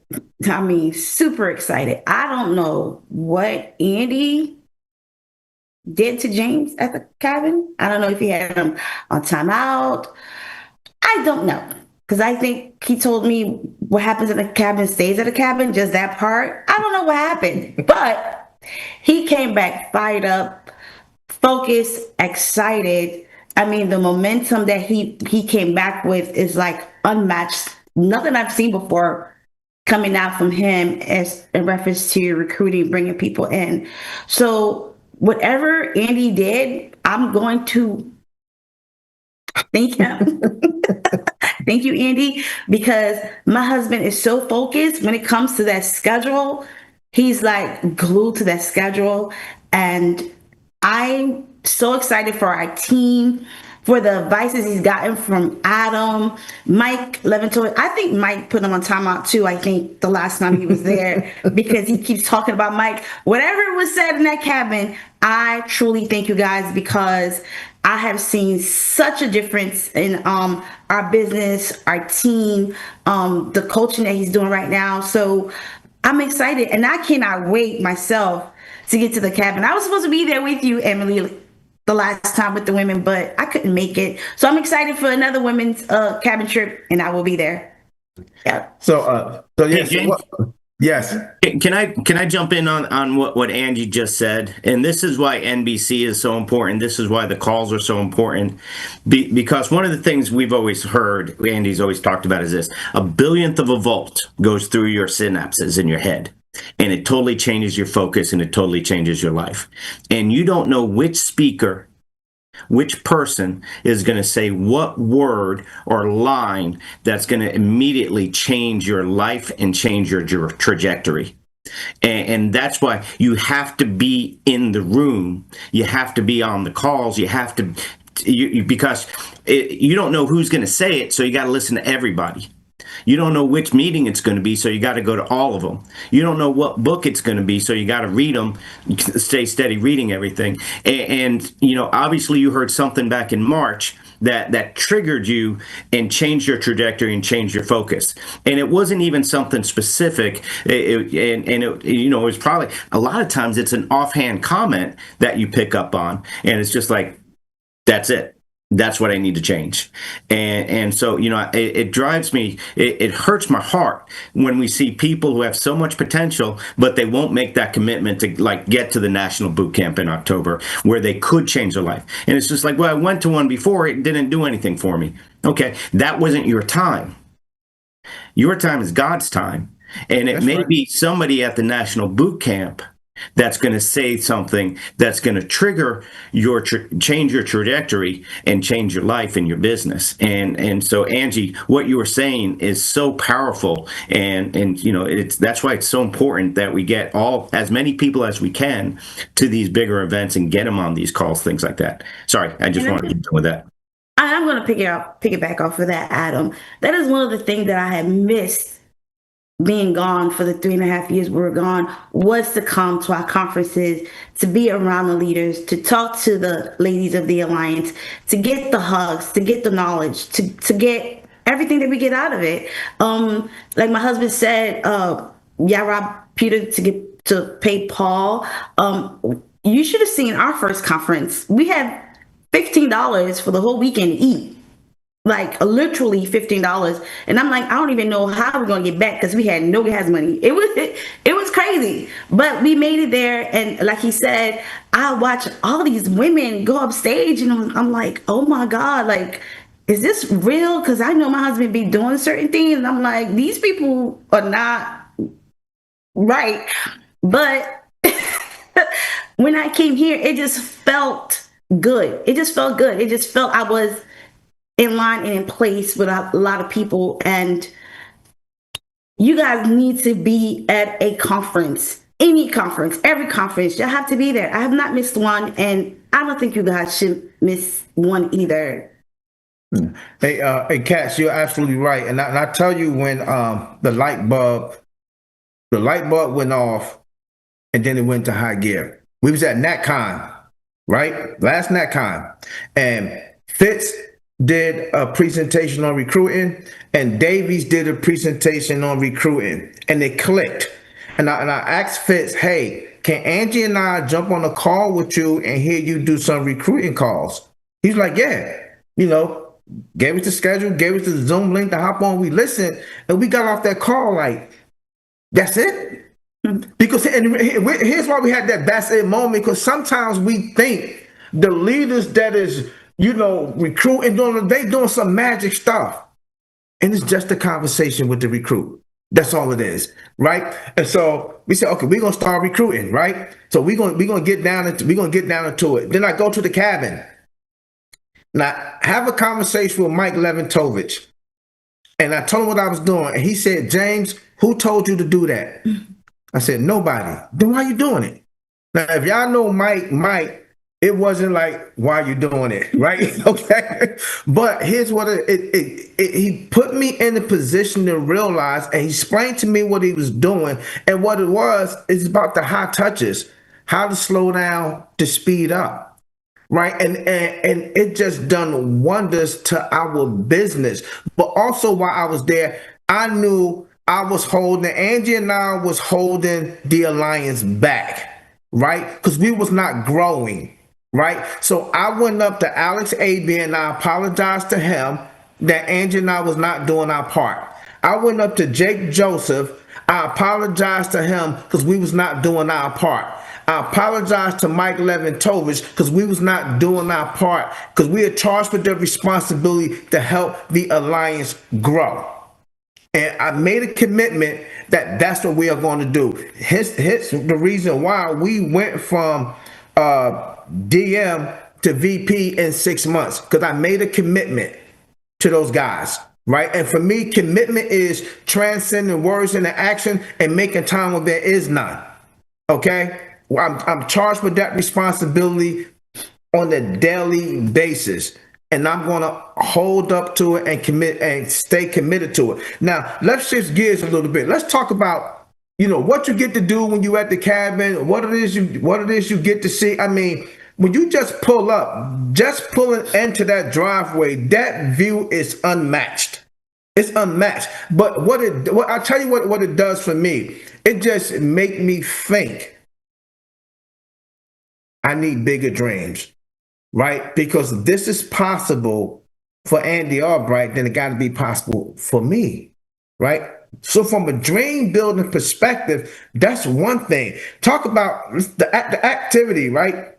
S4: I mean, super excited. I don't know what Andy did to James at the cabin. I don't know if he had him on timeout. I don't know. Because I think he told me what happens in the cabin stays at the cabin, just that part. I don't know what happened. But he came back fired up, focused, excited. I mean, the momentum that he came back with is like unmatched. Nothing I've seen before coming out from him as in reference to recruiting, bringing people in. So whatever Andy did, I'm going to thank him. Thank you, Andy, because my husband is so focused when it comes to that schedule. He's like glued to that schedule. And I'm so excited for our team, for the advices he's gotten from Adam, Mike Leventoy. I think Mike put him on timeout too. I think the last time he was there because he keeps talking about Mike. Whatever was said in that cabin, I truly thank you guys because I have seen such a difference in our business, our team, the coaching that he's doing right now. So I'm excited and I cannot wait myself to get to the cabin. I was supposed to be there with you, Emily, the last time with the women, but I couldn't make it. So I'm excited for another women's cabin trip, and I will be there. Yeah.
S3: So yes,
S5: Hey,
S3: yes.
S5: Can I jump in on what Angie just said? And this is why NBC is so important. This is why the calls are so important. Because one of the things we've always heard, Andy's always talked about, is this: a billionth of a volt goes through your synapses in your head. And it totally changes your focus and it totally changes your life. And you don't know which speaker, which person is going to say what word or line that's going to immediately change your life and change your trajectory. And that's why you have to be in the room. You have to be on the calls. You have to, because you don't know who's going to say it. So you got to listen to everybody. You don't know which meeting it's going to be, so you got to go to all of them. You don't know what book it's going to be, so you got to read them, stay steady reading everything. And obviously you heard something back in March that triggered you and changed your trajectory and changed your focus. And it wasn't even something specific. It was probably, a lot of times it's an offhand comment that you pick up on, and it's just like, that's it. That's what I need to change. And so, it drives me, it hurts my heart when we see people who have so much potential, but they won't make that commitment to get to the national boot camp in October where they could change their life. And it's just like, well, I went to one before, it didn't do anything for me. Okay, that wasn't your time. Your time is God's time. And it may be somebody at the national boot camp that's going to say something that's going to trigger your change your trajectory and change your life and your business. And so, Angie, what you were saying is so powerful, and that's why it's so important that we get as many people as we can to these bigger events and get them on these calls, things like that. Sorry, I just wanted to get done with that.
S4: I'm going to pick it back off of that, Adam. That is one of the things that I had missed being gone for the 3.5 years we were gone, was to come to our conferences, to be around the leaders, to talk to the ladies of the Alliance, to get the hugs, to get the knowledge, to get everything that we get out of it. Like my husband said, Rob Peter to pay Paul. You should have seen our first conference. We had $15 for the whole weekend to eat. like literally $15. And I'm like, I don't even know how we're gonna get back because we had no gas money. It was crazy. But we made it there, and like he said, I watch all these women go up stage, and I'm like, oh my God, like, is this real? Because I know my husband be doing certain things, and I'm like, these people are not right. But when I came here, it just felt good. It just felt good. It just felt I was in line and in place with a lot of people. And you guys need to be at a conference, any conference, every conference. You have to be there. I have not missed one, and I don't think you guys should miss one either.
S3: Hey, Cass, you're absolutely right. And I tell you, when the light bulb went off, and then it went to high gear. We was at NatCon, right? Last NatCon, and Fitz did a presentation on recruiting, and Davies did a presentation on recruiting, and it clicked. And I asked Fitz, hey, can Angie and I jump on a call with you and hear you do some recruiting calls? He's like, yeah, gave us the schedule, gave us the Zoom link to hop on. We listened, and we got off that call like, that's it. Because here's why we had that that's it moment, because sometimes we think the leaders that is, recruiting, they doing some magic stuff. And it's just a conversation with the recruit. That's all it is, right? And so we said, okay, we're gonna start recruiting, right? So we're gonna get down into it. Then I go to the cabin. And I have a conversation with Mike Leventovich. And I told him what I was doing. And he said, James, who told you to do that? I said, nobody. Then why are you doing it? Now, if y'all know Mike, it wasn't like, why are you doing it, right? Okay. But here's what he put me in a position to realize, and he explained to me what he was doing. And what it was is about the high touches, how to slow down, to speed up. Right. And it just done wonders to our business. But also while I was there, I knew Angie and I was holding the alliance back, right? Because we was not growing, right? So I went up to Alex AB and I apologized to him that Angie and I was not doing our part. I went up to Jake Joseph. I apologized to him because we was not doing our part. I apologize to Mike Leventovich because we was not doing our part, because we are charged with the responsibility to help the alliance grow. And I made a commitment that that's what we are going to do. Hence the reason why we went from DM to VP in 6 months, because I made a commitment to those guys. Right. And for me, commitment is transcending words into action and making time when there is none. OK, I'm charged with that responsibility on a daily basis, and I'm going to hold up to it and commit and stay committed to it. Now, let's shift gears a little bit. Let's talk about, what you get to do when you're at the cabin, what it is you get to see. I mean, when you just pull up, just pulling into that driveway, that view is unmatched. It's unmatched. But I'll tell you what it does for me. It just make me think I need bigger dreams, right? Because this is possible for Andy Albright, then it got to be possible for me, right? So from a dream building perspective, that's one thing. Talk about the activity, right?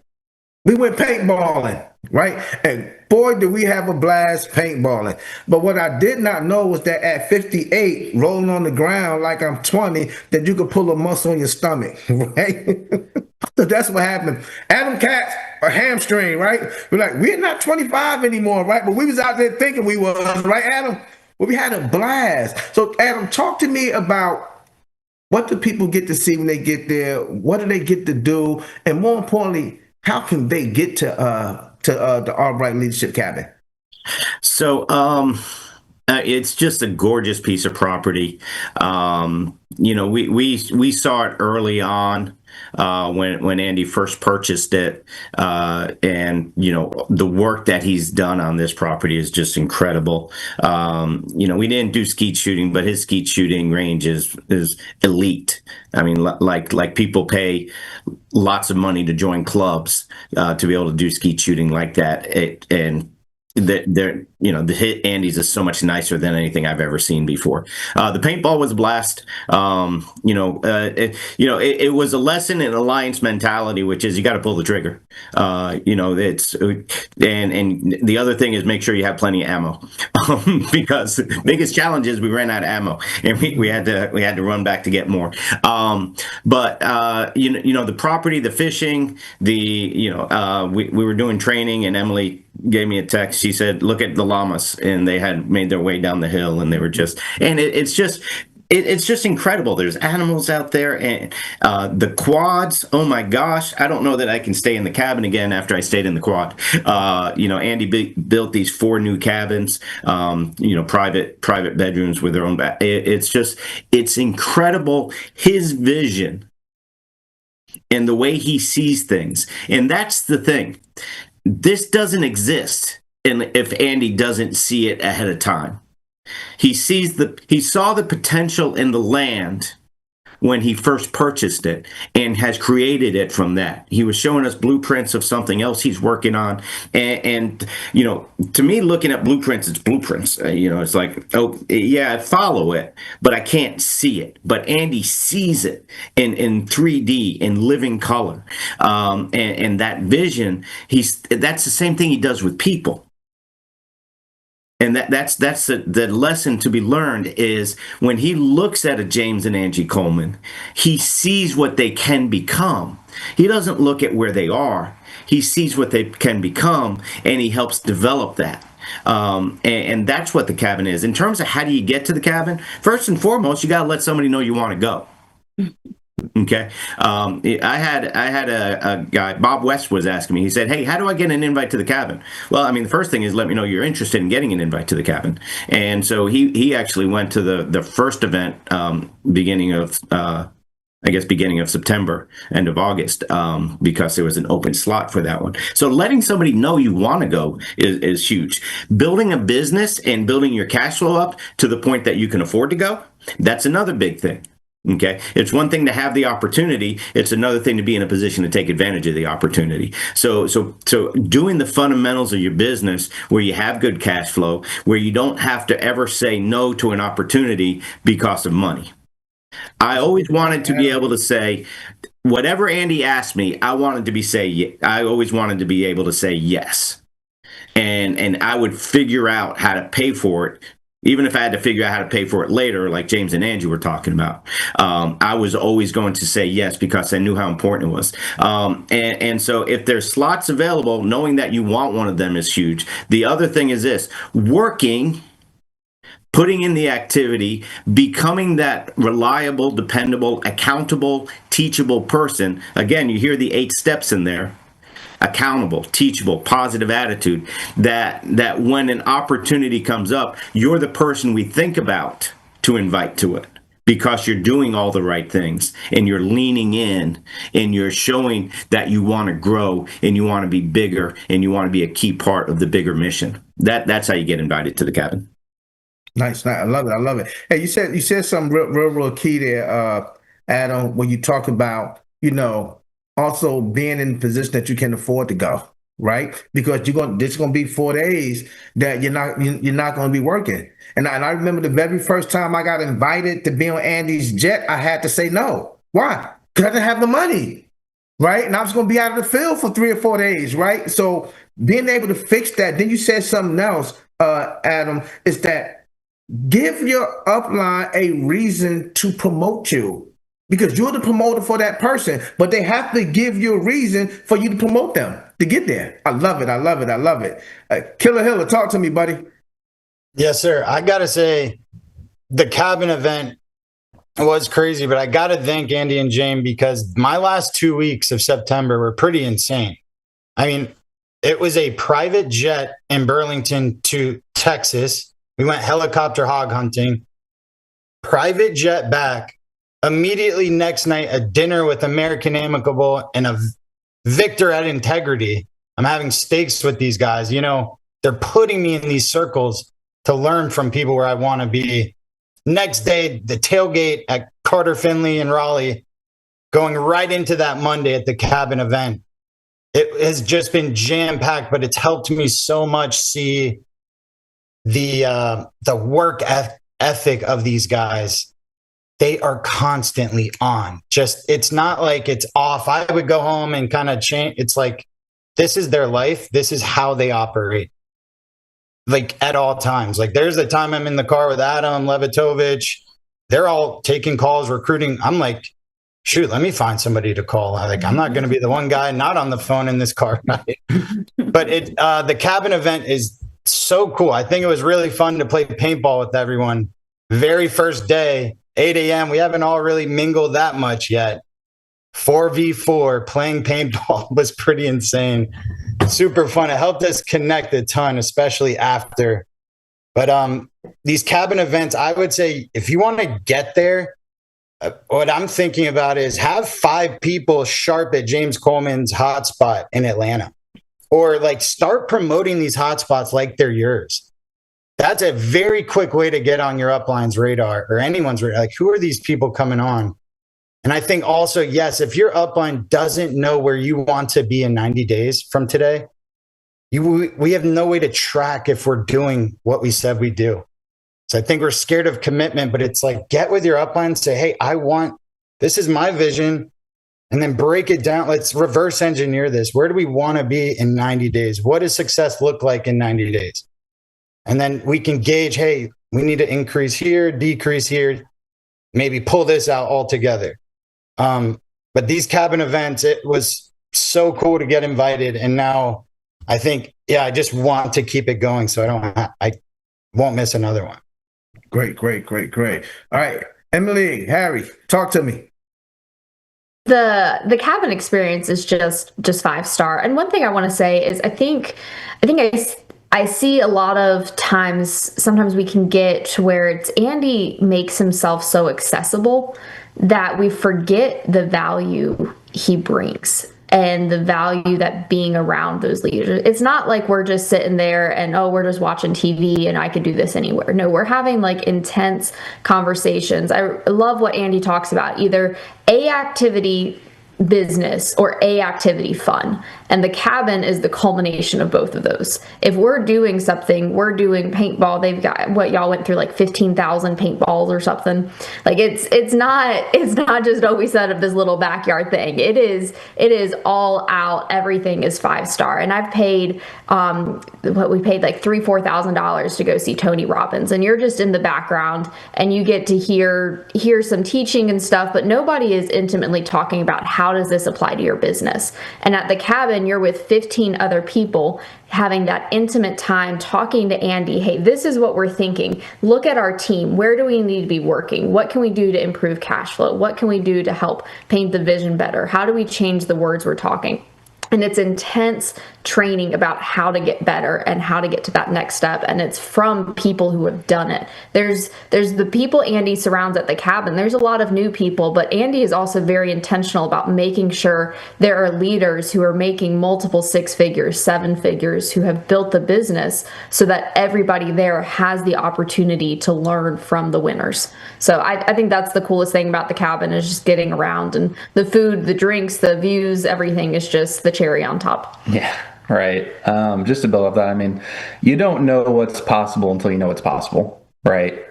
S3: We went paintballing, right? And boy, did we have a blast paintballing. But what I did not know was that at 58, rolling on the ground like I'm 20, that you could pull a muscle in your stomach, right? So that's what happened. Adam Katz, a hamstring, right? We're not 25 anymore, right? But we was out there thinking we was, right, Adam? Well, we had a blast. So Adam, talk to me about what do people get to see when they get there? What do they get to do? And more importantly, how can they get to the Albright Leadership Cabin?
S5: So it's just a gorgeous piece of property. We saw it early on when Andy first purchased it, and the work that he's done on this property is just incredible. We didn't do skeet shooting, but his skeet shooting range is elite. I mean, like people pay lots of money to join clubs to be able to do skeet shooting like that. the hit Andy's is so much nicer than anything I've ever seen before. The paintball was a blast. It was a lesson in alliance mentality, which is you got to pull the trigger. It's and the other thing is make sure you have plenty of ammo, because the biggest challenge is we ran out of ammo and we had to run back to get more. But the property, the fishing, we were doing training, and Emily gave me a text. She said, "Look at the llamas," and they had made their way down the hill, and they were it's just incredible. There's animals out there, and the quads. Oh my gosh, I don't know that I can stay in the cabin again after I stayed in the quad. Andy built these 4 new cabins, private bedrooms with their own bath. It's incredible, his vision and the way he sees things, and that's the thing. This doesn't exist if Andy doesn't see it ahead of time. He saw the potential in the land when he first purchased it and has created it from that. He was showing us blueprints of something else he's working on. And to me, looking at blueprints, it's blueprints. It's like, oh, yeah, I follow it, but I can't see it. But Andy sees it in 3D, in living color. And that vision, that's the same thing he does with people. And that's the lesson to be learned is when he looks at a James and Angie Coleman, he sees what they can become. He doesn't look at where they are. He sees what they can become, and he helps develop that. And that's what the cabin is. In terms of how do you get to the cabin, first and foremost, you got to let somebody know you want to go. Okay. I had a guy, Bob West, was asking me. He said, "Hey, how do I get an invite to the cabin?" Well, I mean, the first thing is let me know you're interested in getting an invite to the cabin. And so he actually went to the first event, beginning of September, end of August, because there was an open slot for that one. So letting somebody know you want to go is huge. Building a business and building your cash flow up to the point that you can afford to go, that's another big thing. Okay. It's one thing to have the opportunity. It's another thing to be in a position to take advantage of the opportunity. So doing the fundamentals of your business where you have good cash flow, where you don't have to ever say no to an opportunity because of money. I always wanted to be able to say, whatever Andy asked me, I always wanted to be able to say yes. And I would figure out how to pay for it. Even if I had to figure out how to pay for it later, like James and Angie were talking about, I was always going to say yes because I knew how important it was. And so if there's slots available, knowing that you want one of them is huge. The other thing is this: working, putting in the activity, becoming that reliable, dependable, accountable, teachable person. Again, you hear the 8 steps in there. Accountable, teachable, positive attitude, that when an opportunity comes up, you're the person we think about to invite to it because you're doing all the right things and you're leaning in and you're showing that you want to grow and you want to be bigger and you want to be a key part of the bigger mission. That's how you get invited to the cabin.
S3: Nice. I love it. Hey, you said something real key there, Adam, when you talk about, also being in a position that you can afford to go, right? Because this is going to be 4 days that you're not going to be working. And I remember the very first time I got invited to be on Andy's jet, I had to say no. Why? Because I didn't have the money, right? And I was going to be out of the field for 3 or 4 days, right? So being able to fix that. Then you said something else, Adam, is that give your upline a reason to promote you. Because you're the promoter for that person, but they have to give you a reason for you to promote them to get there. I love it. Killer Hiller, talk to me, buddy.
S6: Yes, sir. I got to say, the cabin event was crazy, but I got to thank Andy and James because my last 2 weeks of September were pretty insane. I mean, it was a private jet in Burlington to Texas. We went helicopter hog hunting, private jet back. Immediately next night, a dinner with American Amicable and a Victor at Integrity. I'm having steaks with these guys. They're putting me in these circles to learn from people where I want to be. Next day, the tailgate at Carter Finley in Raleigh, going right into that Monday at the cabin event. It has just been jam-packed, but it's helped me so much see the work ethic of these guys. They are constantly on. Just, it's not like it's off. I would go home and kind of change. It's like, this is their life. This is how they operate. Like at all times. Like there's a time I'm in the car with Adam Levitovich. They're all taking calls, recruiting. I'm like, shoot, let me find somebody to call. Like, I'm not going to be the one guy not on the phone in this car. But the cabin event is so cool. I think it was really fun to play paintball with everyone. Very first day, 8 a.m. We haven't all really mingled that much yet. 4v4 playing paintball was pretty insane. Super fun. It helped us connect a ton, especially after. But these cabin events, I would say if you want to get there, what I'm thinking about is have 5 people sharp at James Coleman's hotspot in Atlanta, or like start promoting these hotspots like they're yours. That's a very quick way to get on your upline's radar or anyone's radar. Like, who are these people coming on? And I think also, yes, if your upline doesn't know where you want to be in 90 days from today, we have no way to track if we're doing what we said we do. So I think we're scared of commitment, but it's like, get with your upline and say, hey, this is my vision, and then break it down. Let's reverse engineer this. Where do we want to be in 90 days? What does success look like in 90 days? And then we can gauge, hey, we need to increase here, decrease here, maybe pull this out altogether. But these cabin events, it was so cool to get invited. And now I think, I just want to keep it going. So I won't miss another one.
S3: Great. All right, Emily, Harry, talk to me.
S7: The cabin experience is just 5-star. And one thing I want to say is I think I see a lot of times, sometimes we can get to where it's Andy makes himself so accessible that we forget the value he brings and the value that being around those leaders. It's not like we're just sitting there and, we're just watching TV and I could do this anywhere. No, we're having like intense conversations. I love what Andy talks about, either a activity business or a activity fun, and the cabin is the culmination of both of those. If we're doing something, we're doing paintball, they've got what y'all went through, like 15,000 paintballs or something. Like it's not just, we set up this little backyard thing. It is all out. Everything is 5-star. And I've paid we paid like $3,000-$4,000 to go see Tony Robbins, and you're just in the background and you get to hear some teaching and stuff, but nobody is intimately talking about how does this apply to your business. And at the cabin, you're with 15 other people having that intimate time talking to Andy. Hey, this is what we're thinking. Look at our team. Where do we need to be working? What can we do to improve cash flow? What can we do to help paint the vision better? How do we change the words we're talking? And it's intense training about how to get better and how to get to that next step. And it's from people who have done it. There's the people Andy surrounds at the cabin. There's a lot of new people, but Andy is also very intentional about making sure there are leaders who are making multiple 6 figures, 7 figures, who have built the business so that everybody there has the opportunity to learn from the winners. So I think that's the coolest thing about the cabin, is just getting around, and the food, the drinks, the views, everything is just the cherry on top.
S8: Yeah. Right. Just to build up that, I mean, you don't know what's possible until you know what's possible, right?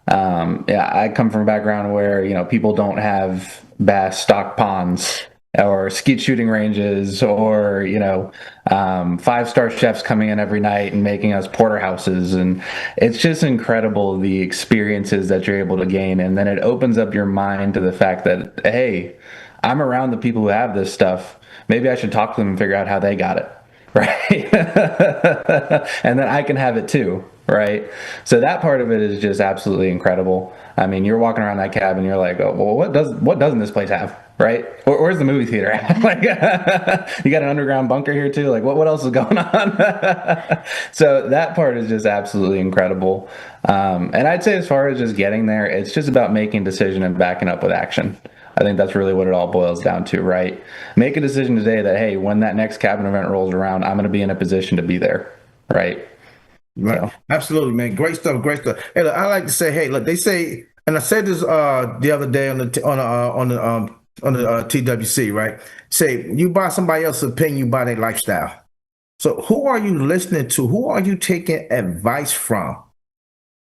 S8: I come from a background where, people don't have bass stock ponds or skeet shooting ranges or, 5-star chefs coming in every night and making us porterhouses. And it's just incredible, the experiences that you're able to gain. And then it opens up your mind to the fact that, hey, I'm around the people who have this stuff. Maybe I should talk to them and figure out how they got it. Right. And then I can have it too. Right. So that part of it is just absolutely incredible. I mean, you're walking around that cabin, you're like, oh, well, what doesn't this place have? Right. Where's the movie theater at? Like, you got an underground bunker here too. Like, what else is going on? So that part is just absolutely incredible. And I'd say, as far as just getting there, it's just about making decision and backing up with action. I think that's really what it all boils down to, right? Make a decision today that, hey, when that next cabin event rolls around, I'm going to be in a position to be there, right?
S3: Right. So. Absolutely, man. Great stuff. Hey, look, I like to say, hey, look, they say, and I said this the other day on the TWC, right? Say, you buy somebody else's opinion, you buy their lifestyle. So who are you listening to? Who are you taking advice from?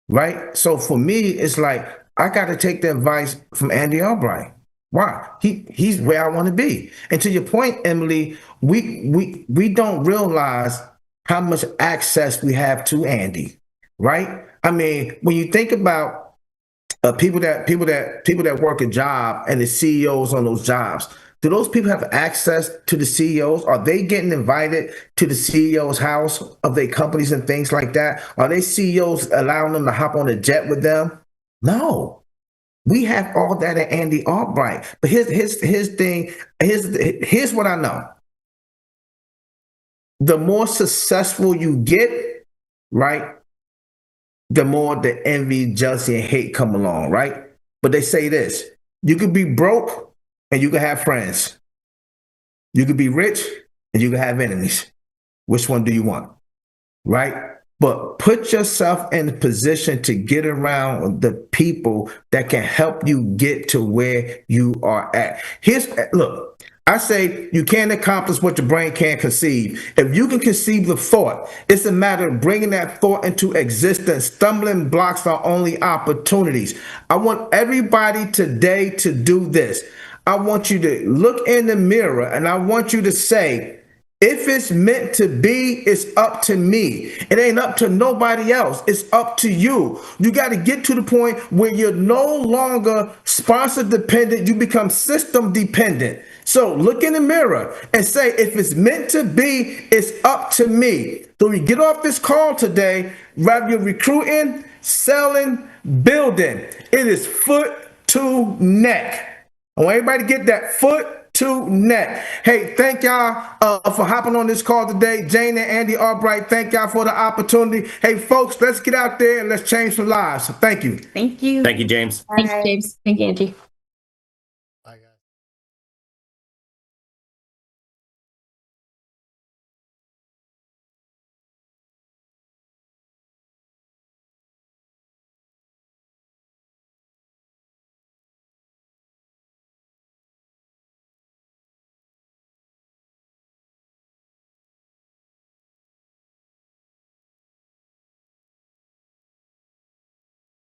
S3: Right? So for me, it's like I got to take the advice from Andy Albright. Why? He's where I want to be. And to your point, Emily, we don't realize how much access we have to Andy, right? I mean, when you think about people that work a job and the CEOs on those jobs, do those people have access to the CEOs? Are they getting invited to the CEO's house of their companies and things like that? Are they CEOs allowing them to hop on a jet with them? No. We have all that at Andy Albright. But here's what I know. The more successful you get, right, the more the envy, jealousy, and hate come along, right? But they say this: you could be broke and you can have friends. You could be rich and you can have enemies. Which one do you want? Right? But put yourself in a position to get around the people that can help you get to where you are at. Look, I say you can't accomplish what your brain can't conceive. If you can conceive the thought, it's a matter of bringing that thought into existence. Stumbling blocks are only opportunities. I want everybody today to do this. I want you to look in the mirror and I want you to say, if it's meant to be, it's up to me. It ain't up to nobody else. It's up to you. You got to get to the point where you're no longer sponsor dependent. You become system dependent. So look in the mirror and say, if it's meant to be, it's up to me. So we get off this call today, whether you're recruiting, selling, building, it is foot to neck. I want everybody to get that foot to neck. Hey, thank y'all for hopping on this call today. Jane and Andy Albright, thank y'all for the opportunity. Hey, folks, let's get out there and let's change some lives. So thank you.
S4: Thank you.
S5: Thank you, James.
S7: Thanks, James. Thank you, Angie.